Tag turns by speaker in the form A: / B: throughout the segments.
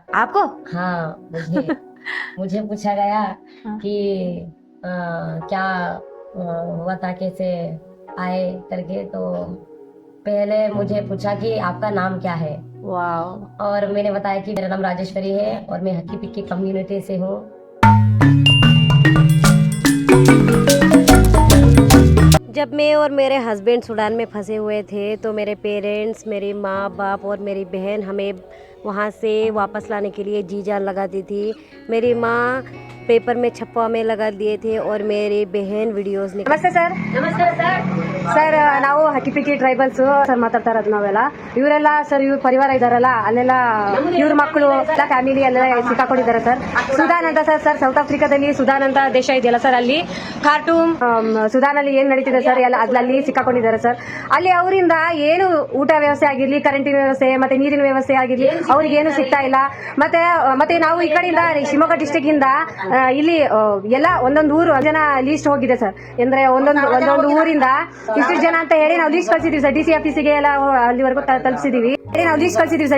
A: आपको?
B: हाँ, मुझे मुझे पूछा गया
A: हाँ।
B: कि क्या हुआ था, कैसे आए करके। तो पहले मुझे पूछा कि आपका नाम क्या है,
A: वाह।
B: और मैंने बताया कि मेरा नाम राजेश्वरी है और मैं हक्की पिक्की कम्युनिटी से हूँ। जब मैं और मेरे हस्बैंड सूडान में फंसे हुए थे तो मेरे पेरेंट्स, मेरी माँ बाप और मेरी बहन हमें वहाँ से वापस लाने के लिए जी जान लगा दी थी। मेरी माँ पेपर में छप्पा में लगा दिए थे और मेरी बहन वीडियोस निकाल।
A: ನಮಸ್ತೆ ಸರ್.
B: नमस्कार सर।
A: ಸರ್ ನಾವು ಹಕ್ಕಿಪಿಕ್ಕಿ ಟ್ರೈಬಲ್ಸ್ ಸರ್ ಮಾತಾಡ್ತಾ ಇರೋದು ನಾವೆಲ್ಲ. ಇವರೆಲ್ಲ ಸರ್ ಇವ್ರ ಪರಿವಾರ ಇದಾರಲ್ಲ ಅಲ್ಲೆಲ್ಲ ಇವ್ರ ಮಕ್ಕಳು ಎಲ್ಲ ಫ್ಯಾಮಿಲಿ ಎಲ್ಲ ಸಿಕ್ಕಾಕೊಂಡಿದ್ದಾರೆ ಸರ್. ಸುದಾನ್ ಅಂತ ಸರ್ ಸೌತ್ ಆಫ್ರಿಕಾದಲ್ಲಿ ಸುದಾನ್ ಅಂತ ದೇಶ ಇದೆಯಲ್ಲ ಸರ್, ಅಲ್ಲಿ ಖಾರ್ಟೂಮ್ ಸುದಾನ್ ಅಲ್ಲಿ ಏನ್ ನಡೀತಿದೆ ಸರ್ ಎಲ್ಲ ಅಲ್ಲಿ ಸಿಕ್ಕಾಕೊಂಡಿದ್ದಾರೆ ಸರ್. ಅಲ್ಲಿ ಅವರಿಂದ ಏನು ಊಟ ವ್ಯವಸ್ಥೆ ಆಗಿರ್ಲಿ, ಕರೆಂಟಿನ ವ್ಯವಸ್ಥೆ ಮತ್ತೆ ನೀರಿನ ವ್ಯವಸ್ಥೆ ಆಗಿರ್ಲಿ ಅವ್ರಿಗೆ ಏನು ಸಿಗ್ತಾ ಇಲ್ಲ. ಮತ್ತೆ ನಾವು ಈ ಕಡೆಯಿಂದ ಶಿವಮೊಗ್ಗ ಡಿಸ್ಟಿಕ್ ಇಂದ ಇಲ್ಲಿ ಎಲ್ಲ ಒಂದೊಂದು ಊರು ಜನ ಲೀಸ್ಟ್ ಹೋಗಿದೆ ಸರ್. ಅಂದ್ರೆ ಒಂದೊಂದು ಊರಿಂದ ಇಷ್ಟು ಜನ ಅಂತ ಹೇಳಿ ನಾವು ಲೀಸ್ಟ್ ಕಳ್ಸಿದೀವಿ ಸರ್. ಡಿಸಿ ಆಫೀಸಿಗೆ ಎಲ್ಲ ಅಲ್ಲಿವರೆಗೂ ತಲುಪಿಸಿದೀವಿ.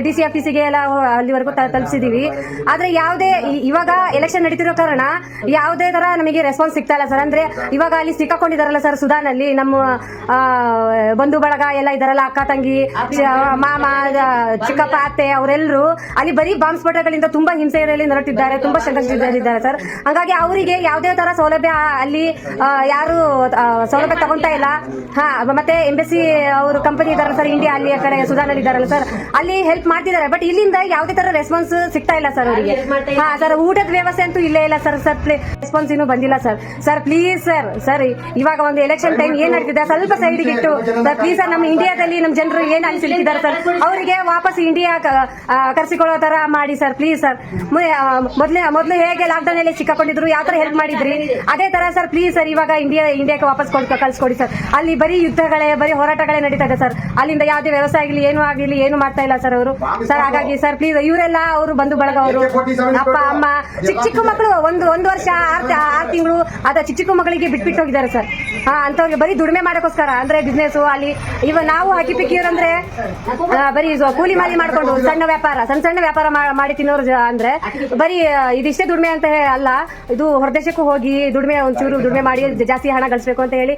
A: ಡಿಸಿ ಆಫೀಸಿಗೆ ಎಲ್ಲ ಅಲ್ಲಿವರೆಗೂ ತಲುಪಿಸಿದೀವಿ. ಆದ್ರೆ ಯಾವುದೇ ಇವಾಗ ಎಲೆಕ್ಷನ್ ನಡೀತಿರೋ ಕಾರಣ ಯಾವುದೇ ತರ ನಮಗೆ ರೆಸ್ಪಾನ್ಸ್ ಸಿಗ್ತಾ ಇಲ್ಲ ಸರ್. ಅಂದ್ರೆ ಇವಾಗ ಅಲ್ಲಿ ಸಿಕ್ಕಾಕೊಂಡಿದಾರಲ್ಲ ಸರ್ ಸುದಾನ್ ಅಲ್ಲಿ, ನಮ್ಮ ಬಂಧು ಬಳಗ ಎಲ್ಲ ಇದಾರಲ್ಲ, ಅಕ್ಕ ತಂಗಿ ಮಾಮ ಚಿಕ್ಕಪ್ಪ ಅತ್ತೆ ಅವರೆಲ್ಲರೂ ಅಲ್ಲಿ ಬರೀ ಬಾಂಬ್ ಸ್ಫೋಟಗಳಿಂದ ತುಂಬಾ ಹಿಂಸೆಯಲ್ಲಿ ನರಳುತ್ತಿದ್ದಾರೆ, ತುಂಬಾ ಸಂಕಷ್ಟದಲ್ಲಿದ್ದಾರೆ ಸರ್. ಹಂಗಾಗಿ ಅವರಿಗೆ ಯಾವುದೇ ತರ ಸೌಲಭ್ಯ ಅಲ್ಲಿ ಯಾರು ಸೌಲಭ್ಯ ತಗೊಂತಾ ಇಲ್ಲ. ಮತ್ತೆ ಎಂಬಸಿ ಅವರು ಕಂಪನಿ ಇದಾರಲ್ಲ ಸರ್ ಇಂಡಿಯಾ, ಅಲ್ಲಿ ಆ ಕಡೆ ಸುದಾನ್ ಅಲ್ಲಿ ಇದಾರಲ್ಲ ಸರ್, ಅಲ್ಲಿ ಹೆಲ್ಪ್ ಮಾಡ್ತಿದ್ದಾರೆ. ಬಟ್ ಇಲ್ಲಿಂದ ಯಾವುದೇ ತರ ರೆಸ್ಪಾನ್ಸ್ ಸಿಗ್ತಾ ಇಲ್ಲ ಸರ್ ಅವರಿಗೆ. ಸರ್ ಊಟದ ವ್ಯವಸ್ಥೆ ಅಂತೂ ಇಲ್ಲೇ ಇಲ್ಲ ಸರ್. ರೆಸ್ಪಾನ್ಸ್ ಇನ್ನೂ ಬಂದಿಲ್ಲ ಸರ್. ಸರ್ ಪ್ಲೀಸ್ ಸರ್ ಇವಾಗ ಒಂದು ಎಲೆಕ್ಷನ್ ಟೈಮ್ ಏನ್ ನಡೀತಿದೆ ಸ್ವಲ್ಪ ಸೈಡ್ಗೆ ಇಟ್ಟು ಸರ್ ಪ್ಲೀಸ್ ಸರ್, ನಮ್ಮ ಇಂಡಿಯಾದಲ್ಲಿ ನಮ್ಮ ಜನರು ಏನ್ ಅಲ್ಲಿ ಸಿಲುಕಿದ್ದಾರೆ ಸರ್, ಅವರಿಗೆ ವಾಪಸ್ ಇಂಡಿಯಾ ಕರ್ಸಿಕೊಳ್ಳೋ ತರ ಮಾಡಿ ಸರ್ ಪ್ಲೀಸ್ ಸರ್. ಮೊದಲು ಹೇಗೆ ಲಾಕ್ಡೌನ್ ಅಲ್ಲಿ ಸಿಕ್ಕಾಕೊಂಡಿದ್ರು, ಯಾವ ತರ ಹೆಲ್ಪ್ ಮಾಡಿದ್ರಿ ಅದೇ ತರ ಸರ್ ಪ್ಲೀಸ್ ಸರ್ ಇವಾಗ ಇಂಡಿಯಾಕ್ಕೆ ವಾಪಸ್ ಕಳ್ಸಿಕೊಡಿ ಸರ್. ಅಲ್ಲಿ ಬರೀ ಬರೀ ಹೋರಾಟಗಳೇ ನಡೀತಾ ಇದೆ ಸರ್. ಅಲ್ಲಿಂದ ಯಾವುದೇ ವ್ಯವಸ್ಥೆ ಆಗಲಿ ಏನು ಮಾಡ್ತಾ ಇಲ್ಲ ಸರ್ ಅವರು ಸರ್. ಹಾಗಾಗಿ ಸರ್ ಪ್ಲೀಸ್ ಇವರೆಲ್ಲ ಅವರು ಬಂಧು ಬಳಗ, ಅವರು ಅಪ್ಪ ಅಮ್ಮ ಚಿಕ್ಕ ಮಕ್ಕಳು ಒಂದು ವರ್ಷ 6 ತಿಂಗಳು ಅದ ಚಿಕ್ಕ ಮಕ್ಕಳಿಗೆ ಬಿಟ್ಬಿಟ್ಟು ಹೋಗಿದ್ದಾರೆ ಸರ್. ಅಂತವ್ರಿಗೆ ಬರೀ ದುಡಿಮೆ ಮಾಡೋಕ್ಕೋಸ್ಕರ ಅಂದ್ರೆ ಬಿಸ್ನೆಸ್ ಅಲ್ಲಿ ನಾವು ಹಕ್ಕಿಪಿಕ್ಕಿಯವರಂದ್ರೆ ಬರೀ ಕೂಲಿ ಮಾಲಿ ಮಾಡ್ಕೊಂಡು ಸಣ್ಣ ವ್ಯಾಪಾರ ಮಾಡಿ ತಿನ್ನೋರು ಅಂದ್ರೆ ಬರೀ ಇದಿಷ್ಟೇ ದುಡಿಮೆ ಅಂತ ಅಲ್ಲ, ಇದು ಹೊರದೇಶಕ್ಕೂ ಹೋಗಿ ಒಂಚೂರು ದುಡಿಮೆ ಮಾಡಿ ಜಾಸ್ತಿ ಹಣ ಗಳಿಸಬೇಕು ಅಂತ ಹೇಳಿ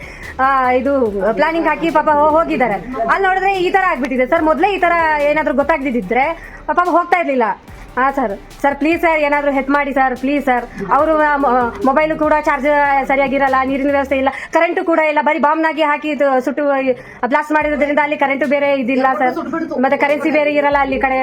A: ಇದು ಪ್ಲಾನಿಂಗ್ ಹಾಕಿ ಪಾಪ ಹೋಗಿದ್ದಾರೆ. ಅಲ್ಲಿ ನೋಡಿದ್ರೆ ಈ ತರ ಆಗ್ಬಿಟ್ಟಿದೆ ಸರ್. ಮೊದಲೇ ಈ ತರ ಏನಾದ್ರು ಗೊತ್ತಾಗ್ದಿದ್ರೆ ಪಾಪ ಹೋಗ್ತಾ ಇರ್ಲಿಲ್ಲ. ಸರ್ ಪ್ಲೀಸ್ ಸರ್ ಏನಾದ್ರು ಹೆಲ್ಪ್ ಮಾಡಿ ಸರ್ ಪ್ಲೀಸ್ ಸರ್. ಅವರು ಮೊಬೈಲ್ ಕೂಡ ಚಾರ್ಜ್ ಸರಿಯಾಗಿರಲ್ಲ, ನೀರಿನ ವ್ಯವಸ್ಥೆ ಇಲ್ಲ, ಕರೆಂಟ್ ಕೂಡ ಇಲ್ಲ, ಬರೀ ಬಾಂಬ್ನಾಗಿ ಹಾಕಿ ಸುಟ್ಟು ಬ್ಲಾಸ್ಟ್ ಮಾಡಿರೋದ್ರಿಂದ ಅಲ್ಲಿ ಕರೆಂಟ್ ಬೇರೆ ಇದಿಲ್ಲ ಸರ್. ಮತ್ತೆ ಕರೆನ್ಸಿ ಬೇರೆ ಇರಲ್ಲ ಅಲ್ಲಿ ಕಡೆ.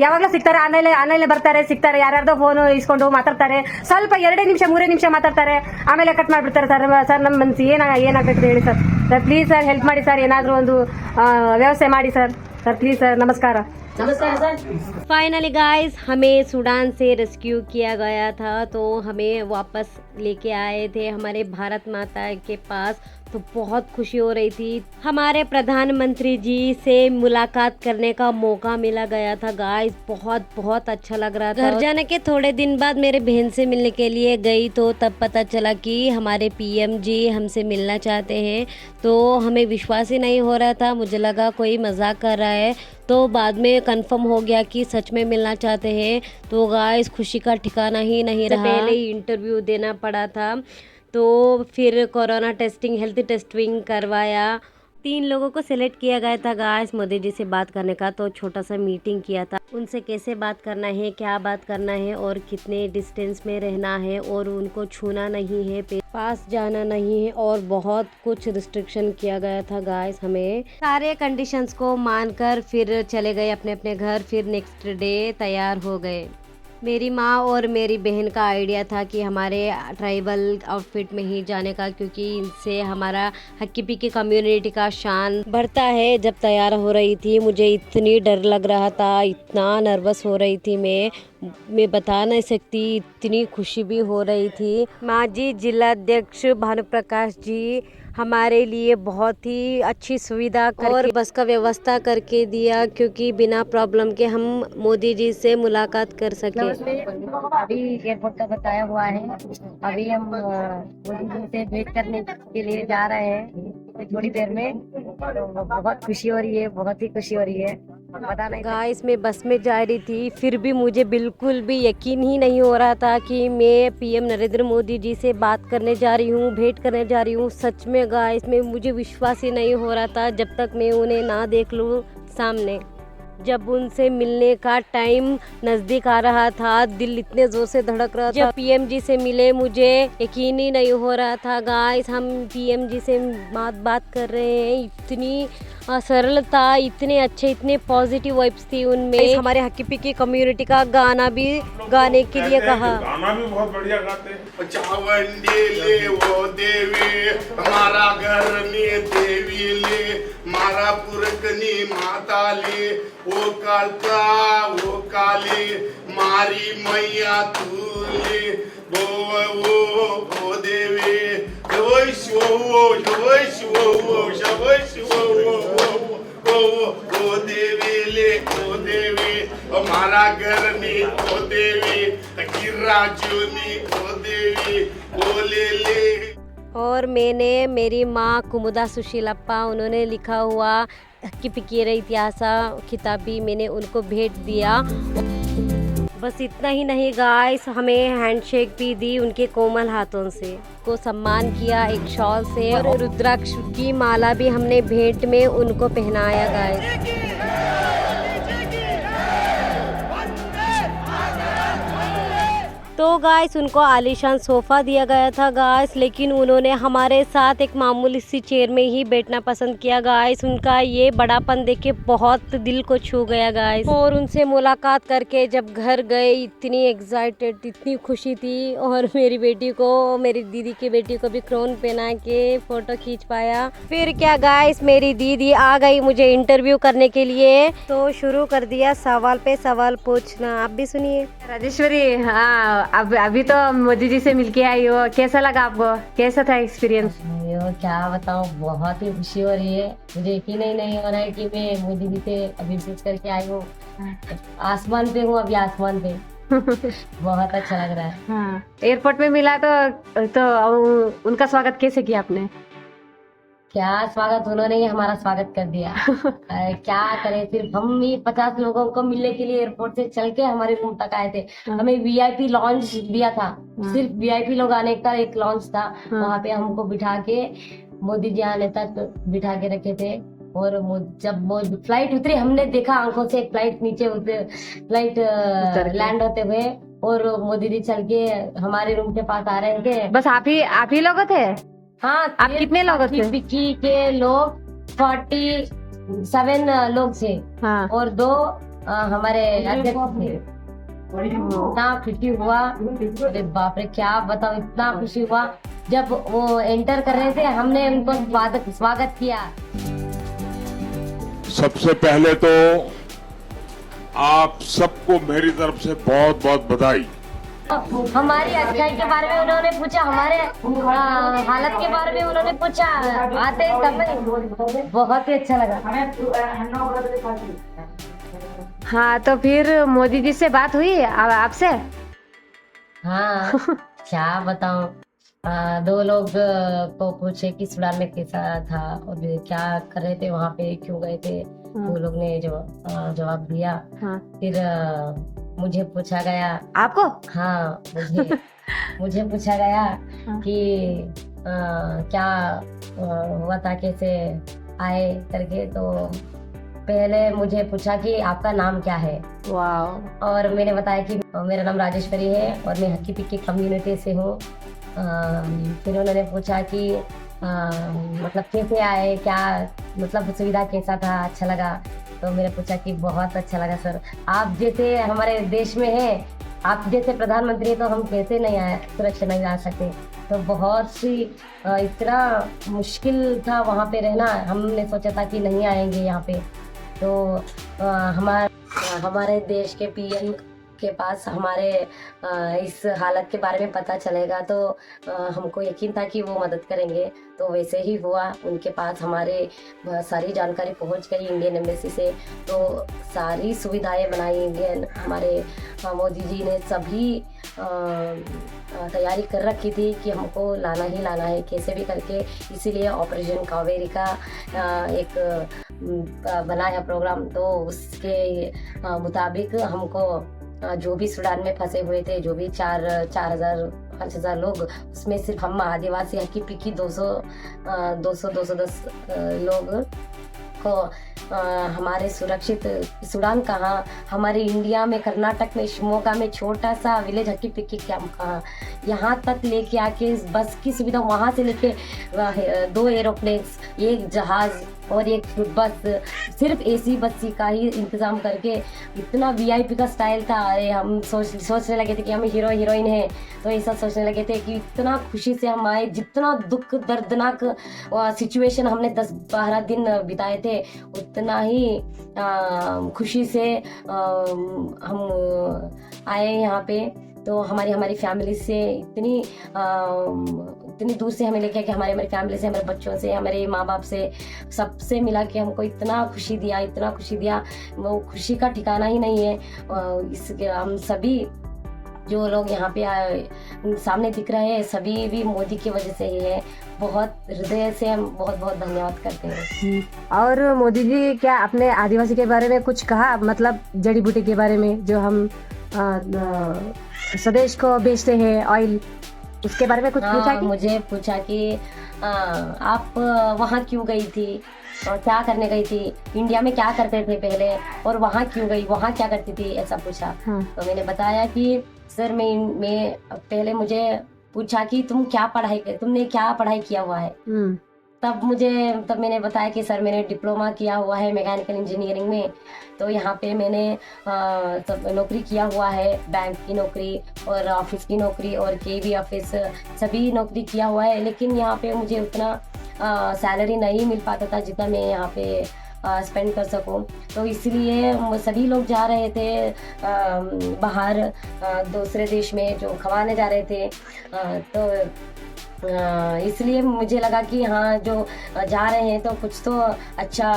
A: ಯಾವಾಗ್ಲೂ ಸಿಗ್ತಾರೆ, ಆನ್ಲೈನ್ ಬರ್ತಾರೆ, ಸಿಗ್ತಾರೆ, ಯಾರ್ಯಾರ್ದೋ ಫೋನ್ ಇಸ್ಕೊಂಡು ಮಾತಾಡ್ತಾರೆ, ಸ್ವಲ್ಪ 2 ನಿಮಿಷ 3 ನಿಮಿಷ ಮಾತಾಡ್ತಾರೆ, ಆಮೇಲೆ ಕಟ್ ಮಾಡ್ಬಿಡ್ತಾರೆ ಸರ್. ನಮ್ಮ ಮನಸ್ಸು ಏನಾಗ್ಬೇಕು ಹೇಳಿ ಸರ್. ಪ್ಲೀಸ್ ಸರ್ ಹೆಲ್ಪ್ ಮಾಡಿ ಸರ್, ಏನಾದ್ರು ಒಂದು ವ್ಯವಸ್ಥೆ ಮಾಡಿ ಸರ್ ಪ್ಲೀಸ್ ಸರ್. ನಮಸ್ಕಾರ.
B: फाइनली गाइस हमें सूडान से रेस्क्यू किया गया था, तो हमें वापस लेके आए थे हमारे भारत माता के पास। तो बहुत खुशी हो रही थी। हमारे प्रधानमंत्री जी से मुलाकात करने का मौका मिला गया था गाइस। बहुत अच्छा लग रहा था। घर जाने के थोड़े दिन बाद मेरे बहन से मिलने के लिए गई, तो तब पता चला कि हमारे पीएम जी हमसे मिलना चाहते हैं। तो हमें विश्वास ही नहीं हो रहा था, मुझे लगा कोई मजाक कर रहा है। तो बाद में कंफर्म हो गया कि सच में मिलना चाहते हैं। तो गाइस खुशी का ठिकाना ही नहीं रहा। पहले ही इंटरव्यू देना पड़ा था, तो फिर कोरोना टेस्टिंग, हेल्थ टेस्टिंग करवाया। 3 लोगों को सिलेक्ट किया गया था गाइस मोदी जी से बात करने का। तो छोटा सा मीटिंग किया था, उनसे कैसे बात करना है, क्या बात करना है और कितने डिस्टेंस में रहना है, और उनको छूना नहीं है, पास जाना नहीं है, और बहुत कुछ रिस्ट्रिक्शन किया गया था गाइस। हमें सारे कंडीशंस को मानकर फिर चले गए अपने अपने घर। फिर नेक्स्ट डे तैयार हो गए। मेरी माँ और मेरी बहन का आइडिया था कि हमारे ट्राइबल आउटफिट में ही जाने का, क्योंकि इनसे हमारा हक्की पिक्की कम्युनिटी का शान बढ़ता है। जब तैयार हो रही थी मुझे इतनी डर लग रहा था, इतना नर्वस हो रही थी मैं बता नहीं सकती, इतनी खुशी भी हो रही थी। माँ जी, जिलाध्यक्ष भानुप्रकाश जी हमारे लिए बहुत ही अच्छी सुविधा और बस का व्यवस्था करके दिया, क्योंकि बिना प्रॉब्लम के हम मोदी जी से मुलाकात कर सके। अभी एयरपोर्ट का बताया हुआ है, अभी हम मोदी जी से भेंट करने के लिए जा रहे हैं थोड़ी देर में। तो बहुत खुशी हो रही है, बहुत ही खुशी हो रही है।
A: पता नहीं।
B: गाइस मैं बस में जा रही थी, फिर भी मुझे बिल्कुल भी यकीन ही नहीं हो रहा था कि मैं पीएम नरेंद्र मोदी जी से बात करने जा रही हूँ, भेंट करने जा रही हूँ। सच में गाइस में मुझे विश्वास ही नहीं हो रहा था जब तक मैं उन्हें ना देख लूँ सामने। जब उनसे मिलने का टाइम नज़दीक आ रहा था, दिल इतने ज़ोर से धड़क रहा था। जब पीएम जी से मिले मुझे यकीन ही नहीं हो रहा था गाइस, हम पीएम जी से बात कर रहे हैं। इतनी सरलता, इतने अच्छे, इतने पॉजिटिव वाइब्स थी उनमें। हमारे हक्की पिक्की कम्युनिटी का गाना भी गाने के लिए कहा।
C: गाना भी बहुत बढ़िया गाते हैं।
D: चावंडी ले वो देवी हमारा घर ने देवी ले मारा पुरकनी माता ले वो कालका वो काली मारी मैया तू ले वो देवी वो देवी ले वो देवी हमारा घर नी वो देवी गिर्राजू नी वो देवी वो ले।
B: और मैंने मेरी माँ कुमुदा सुशीलप्पा, उन्होंने लिखा हुआ हक्की पिक्की इतिहास किताब भी मैंने उनको भेंट दिया। बस इतना ही नहीं गाइस, हमें हैंडशेक भी दी उनके कोमल हाथों से, को सम्मान किया एक शॉल से, और रुद्राक्ष की माला भी हमने भेंट में उनको पहनाया गाइस। तो गाइस उनको आलीशान सोफ़ा दिया गया था गाइस, लेकिन उन्होंने हमारे साथ एक मामूली सी चेयर में ही बैठना पसंद किया गाइस। उनका ये बड़ापन देख के बहुत दिल को छू गया गाइस। और उनसे मुलाकात करके जब घर गए इतनी एक्साइटेड, इतनी खुशी थी। और मेरी बेटी को, मेरी दीदी की बेटी को भी क्राउन पहना के फ़ोटो खींच पाया। फिर क्या गाइस, मेरी दीदी आ गई मुझे इंटरव्यू करने के लिए, तो शुरू कर दिया सवाल पे सवाल पूछना। आप भी सुनिए।
A: राजेश्वरी, हाँ अभी तो मोदी जी से मिलके आई हो, कैसा लगा आपको? कैसा था एक्सपीरियंस?
E: यो क्या बताऊँ, बहुत ही खुशी हो रही है। मुझे यकीन ही नहीं हो रहा है कि मैं मोदी जी से अभी विजिट करके आई हूँ। आसमान पे हूँ अभी, आसमान पे। बहुत अच्छा लग रहा है।
A: हाँ, एयरपोर्ट में मिला तो उनका स्वागत कैसे किया आपने?
E: क्या स्वागत, उन्होंने ही हमारा स्वागत कर दिया। क्या करें, सिर्फ हम ही 50 लोगों को मिलने के लिए एयरपोर्ट से चल के हमारे रूम तक आए थे। हमें वीआईपी लॉन्च दिया था, सिर्फ वीआईपी लोग आने का एक लॉन्च था। वहाँ पे हमको बिठा के मोदी जी आने तक बिठा के रखे थे। और जब वो फ्लाइट उतरी, हमने देखा आंखों से फ्लाइट नीचे फ्लाइट लैंड होते हुए, और मोदी जी चल के हमारे रूम के पास आ रहे थे।
A: बस आप ही लोग थे?
E: हाँ,
A: आप कितने लोग थे?
E: पिक्की के लोग 47 लोग थे।
A: हाँ।
E: और 2 हमारे अध्यक्ष थे। इतना खुशी हुआ, अरे बाप रे, क्या बताओ, इतना खुशी हुआ। जब वो एंटर कर रहे थे, हमने उनको स्वागत किया।
C: सबसे पहले तो आप सबको मेरी तरफ से बहुत बहुत बधाई।
E: हमारी अच्छाई के बारे में उन्होंने पूछा, हमारे हालत के बारे में उन्होंने पूछा, आते समय बहुत ही अच्छा लगा।
A: हाँ, तो फिर मोदी जी से बात हुई आपसे?
E: हाँ, क्या बताऊं, 2 लोग को पूछे कि सूडान में कैसा था और क्या कर रहे थे, वहाँ पे क्यों गए थे। वो लोग ने जवाब दिया।
A: हाँ।
E: फिर मुझे पूछा गया।
A: आपको?
E: हाँ, मुझे पूछा गया कि क्या हुआ था, कैसे आए करके। तो पहले मुझे पूछा कि आपका नाम क्या है।
A: वाह।
E: और मैंने बताया कि मेरा नाम राजेश्वरी है और मैं हक्की पिक्की कम्युनिटी से हूँ। फिर उन्होंने पूछा कि मतलब कैसे आए, क्या मतलब सुविधा कैसा था, अच्छा लगा। तो मैंने पूछा कि बहुत अच्छा लगा सर, आप जैसे हमारे देश में हैं, आप जैसे प्रधानमंत्री हैं, तो हम कैसे नहीं आए, सुरक्षा नहीं आ सकते। तो बहुत सी इतना मुश्किल था वहाँ पे रहना, हमने सोचा था कि नहीं आएंगे यहाँ पे। तो हमारे देश के पीएम के पास हमारे इस हालत के बारे में पता चलेगा, तो हमको यकीन था कि वो मदद करेंगे। तो वैसे ही हुआ, उनके पास हमारे सारी जानकारी पहुंच गई इंडियन एम्बेसी से। तो सारी सुविधाएं बनाई इंडियन, हमारे मोदी जी ने सभी तैयारी कर रखी थी कि हमको लाना ही लाना है कैसे भी करके। इसीलिए ऑपरेशन कावेरी का एक बना है प्रोग्राम, तो उसके मुताबिक हमको जो भी सूडान में फंसे हुए थे, जो भी 4,000-5,000 लोग, उसमें सिर्फ हम आदिवासी हकी पिकी 210 लोग को हमारे सुरक्षित सूडान कहाँ, हमारे इंडिया में कर्नाटक में शिमोगा में छोटा सा विलेज हकी पिक्की कैंप कहाँ, यहाँ तक लेके आके बस की सुविधा, वहाँ से लेके 2 एरोप्लेन्स, 1 जहाज और 1 बस, सिर्फ एसी बस का ही इंतज़ाम करके, इतना वीआईपी का स्टाइल था। अरे हम सोचने लगे थे कि हम हीरो हीरोइन हैं, तो ऐसा सोचने लगे थे कि इतना खुशी से हम आए, जितना दुख दर्दनाक सिचुएशन हमने 10-12 दिन बिताए थे, उतना ही खुशी से हम आए यहाँ पे। तो हमारी फैमिली से इतनी दूर से हमें लेके, कि हमारी फैमिली से, हमारे बच्चों से, हमारे माँ बाप से, सबसे मिला के हमको इतना खुशी दिया, वो खुशी का ठिकाना ही नहीं है। हम सभी जो लोग यहाँ पे सामने दिख रहे हैं, सभी भी मोदी की वजह से ही है। बहुत हृदय से हम बहुत बहुत धन्यवाद करते हैं।
A: और मोदी जी क्या अपने आदिवासी के बारे में कुछ कहा, मतलब जड़ी बूटी के बारे में, जो हम स्वदेश को बेचते हैं ऑयल, उसके बारे में कुछ पूछा कि?
E: मुझे पूछा कि आप वहाँ क्यों गई थी और क्या करने गई थी, इंडिया में क्या करते थे पहले और वहाँ क्यों गई, वहाँ क्या करती थी, ऐसा पूछा। तो मैंने बताया कि सर मैं पहले मुझे पूछा कि तुमने क्या पढ़ाई किया हुआ है। तब मैंने बताया कि सर मैंने डिप्लोमा किया हुआ है मैकेनिकल इंजीनियरिंग में, तो यहाँ पे मैंने नौकरी किया हुआ है, बैंक की नौकरी और ऑफिस की नौकरी और केवी ऑफिस, सभी नौकरी किया हुआ है। लेकिन यहाँ पे मुझे उतना सैलरी नहीं मिल पाता था जितना मैं यहाँ पे स्पेंड कर सकूं, तो इसलिए सभी लोग जा रहे थे बाहर दूसरे देश में, जो कमाने जा रहे थे। तो इसलिए मुझे लगा कि हाँ, जो जा रहे हैं तो कुछ तो अच्छा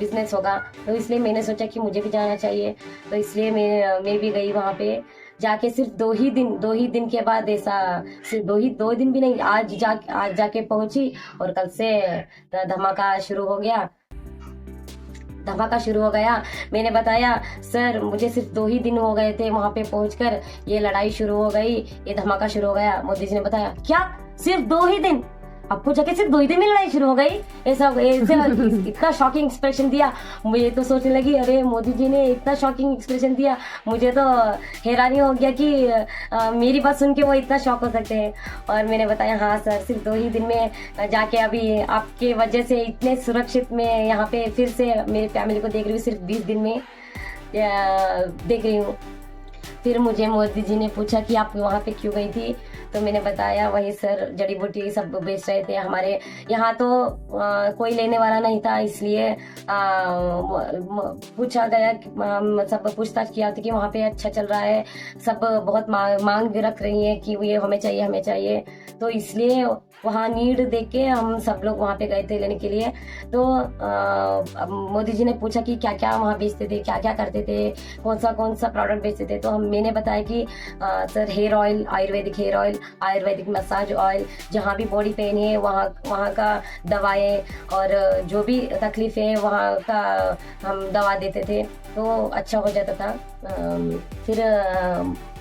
E: बिजनेस होगा, तो इसलिए मैंने सोचा कि मुझे भी जाना चाहिए। तो इसलिए मैं भी गई वहाँ पे। जाके सिर्फ 2 ही दिन के बाद, ऐसा सिर्फ 2 दिन भी नहीं, आज जाके पहुंची और कल से धमाका शुरू हो गया। मैंने बताया सर मुझे सिर्फ 2 ही दिन हो गए थे वहाँ पे पहुंचकर, ये लड़ाई शुरू हो गई, ये धमाका शुरू हो गया। मोदी जी ने बताया क्या सिर्फ 2 ही दिन, आपको जाके सिर्फ 2 ही दिन में लड़ाई शुरू हो गई, ऐसा इतना शॉकिंग एक्सप्रेशन दिया। मुझे तो सोचने लगी अरे मोदी जी ने इतना शॉकिंग एक्सप्रेशन दिया, मुझे तो हैरानी हो गया कि मेरी बात सुन के वो इतना शॉक हो सकते हैं। और मैंने बताया हाँ सर सिर्फ 2 ही दिन में जाके, अभी आपके वजह से इतने सुरक्षित में यहाँ पे फिर से मेरी फैमिली को देख रही हूँ, सिर्फ 20 दिन में देख रही हूँ। फिर मुझे मोदी जी ने पूछा कि आप वहाँ पे क्यों गई थी, तो मैंने बताया वही सर जड़ी बूटी सब बेच रहे थे, हमारे यहाँ तो कोई लेने वाला नहीं था, इसलिए पूछा गया, सब पूछताछ किया था कि वहाँ पे अच्छा चल रहा है, सब बहुत मांग भी रख रही है कि ये हमें चाहिए, तो इसलिए वहाँ नीड देख के हम सब लोग वहाँ पे गए थे लेने के लिए। तो मोदी जी ने पूछा कि क्या क्या वहाँ बेचते थे, क्या क्या करते थे, कौन सा प्रोडक्ट बेचते थे। तो मैंने बताया कि sir hair oil, Ayurvedic hair oil, Ayurvedic massage oil, जहाँ भी बॉडी पेन है वहाँ का दवाएं और जो भी तकलीफ है वहाँ का हम दवा देते थे, तो अच्छा हो जाता था। फिर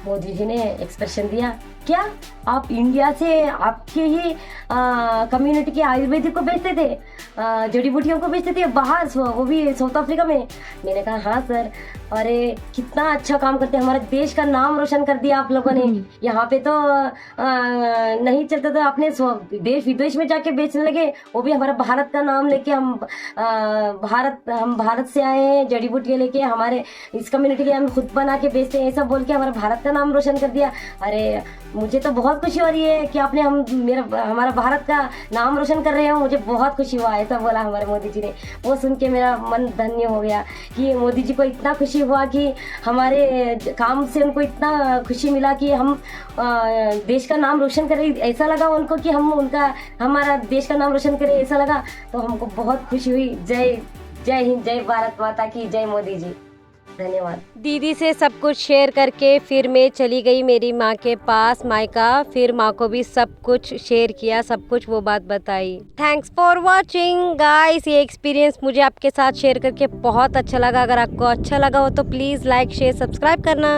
E: मोदी जी ने एक्सप्रेशन दिया, क्या आप इंडिया से आपके ही कम्युनिटी के आयुर्वेदिक को बेचते थे, जड़ी बूटियों को बेचते थे बाहर, वो भी साउथ अफ्रीका में। मैंने कहा हाँ सर, अरे कितना अच्छा काम करते हैं, हमारे देश का नाम रोशन कर दिया आप लोगों ने। यहाँ पे तो नहीं चलता था, अपने देश विदेश में जाके बेचने लगे, वो भी हमारा भारत का नाम लेके। हम भारत से आए हैं, जड़ी बूटियाँ लेके, हमारे इस कम्युनिटी के हम खुद बना के बेचते हैं, ऐसा बोल के हमारा भारत का नाम रोशन कर दिया। अरे मुझे तो बहुत खुशी हो रही है कि आपने हमारा भारत का नाम रोशन कर रहे हो, मुझे बहुत खुशी हुआ, ऐसा बोला हमारे मोदी जी ने। वो सुन के मेरा मन धन्य हो गया कि मोदी जी को इतना खुशी हुआ कि हमारे काम से उनको इतना खुशी मिला कि हम देश का नाम रोशन करें, ऐसा लगा उनको कि हमारा देश का नाम रोशन करें, ऐसा लगा। तो हमको बहुत खुशी हुई। जय हिंद, जय भारत माता की जय, मोदी जी। धन्यवाद।
B: दीदी से सब कुछ शेयर करके फिर मैं चली गई मेरी माँ के पास मायका, फिर माँ को भी सब कुछ शेयर किया, सब कुछ वो बात बताई। थैंक्स फॉर वॉचिंग गाइस, ये एक्सपीरियंस मुझे आपके साथ शेयर करके बहुत अच्छा लगा। अगर आपको अच्छा लगा हो तो प्लीज़ लाइक शेयर सब्सक्राइब करना।